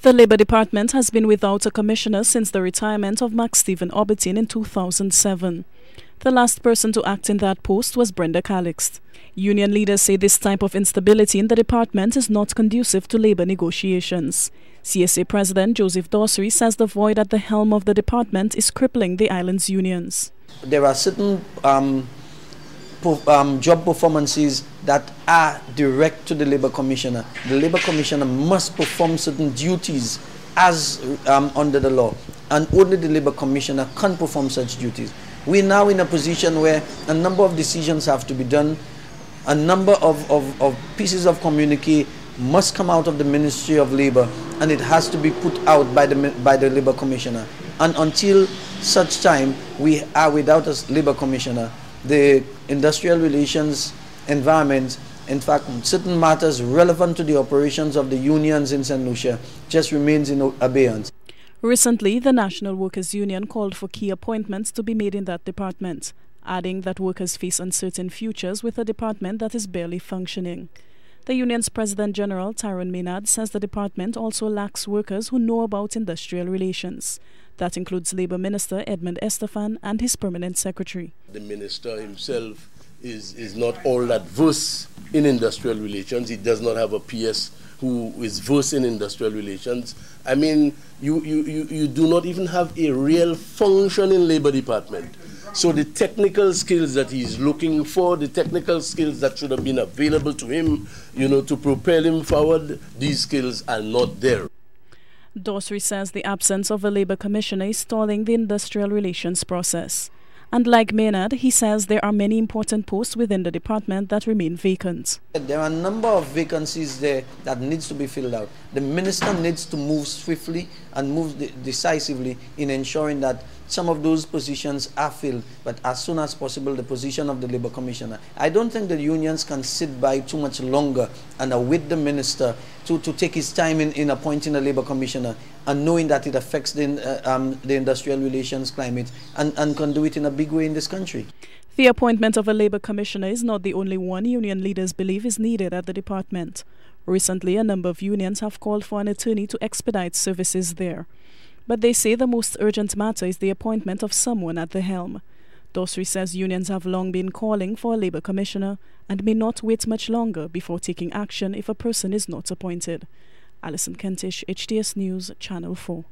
The Labour Department has been without a commissioner since the retirement of Max Stephen Obertin in 2007. The last person to act in that post was Brenda Calixte. Union leaders say this type of instability in the department is not conducive to labour negotiations. CSA President Joseph Dawsey says the void at the helm of the department is crippling the island's unions. There are certain job performances that are direct to the Labour Commissioner. The Labour Commissioner must perform certain duties as under the law, and only the Labour Commissioner can perform such duties. We're now in a position where a number of decisions have to be done. A number of pieces of communique must come out of the Ministry of Labour, and it has to be put out by the Labour Commissioner. And until such time we are without a Labour Commissioner, the industrial relations environment, in fact certain matters relevant to the operations of the unions in St. Lucia, just remains in abeyance. Recently, the National Workers' Union called for key appointments to be made in that department, adding that workers face uncertain futures with a department that is barely functioning. The union's President General, Tyrone Maynard, says the department also lacks workers who know about industrial relations. That includes Labour Minister Edmund Estephane and his permanent secretary. The minister himself is not all that versed in industrial relations. He does not have a PS who is versed in industrial relations. I mean, you do not even have a real functioning Labour department. So the technical skills that he's looking for, the technical skills that should have been available to him, to propel him forward, these skills are not there. Dawsey says the absence of a Labour Commissioner is stalling the industrial relations process. And like Maynard, he says there are many important posts within the department that remain vacant. There are a number of vacancies there that needs to be filled out. The minister needs to move swiftly and move decisively in ensuring that some of those positions are filled, but as soon as possible the position of the Labour Commissioner. I don't think the unions can sit by too much longer and await the minister to take his time in appointing a Labour Commissioner, and knowing that it affects the industrial relations climate and can do it in a big way in this country. The appointment of a Labour Commissioner is not the only one union leaders believe is needed at the department. Recently, a number of unions have called for an attorney to expedite services there. But they say the most urgent matter is the appointment of someone at the helm. Dawsey says unions have long been calling for a Labour Commissioner and may not wait much longer before taking action if a person is not appointed. Alison Kentish, HTS News, Channel 4.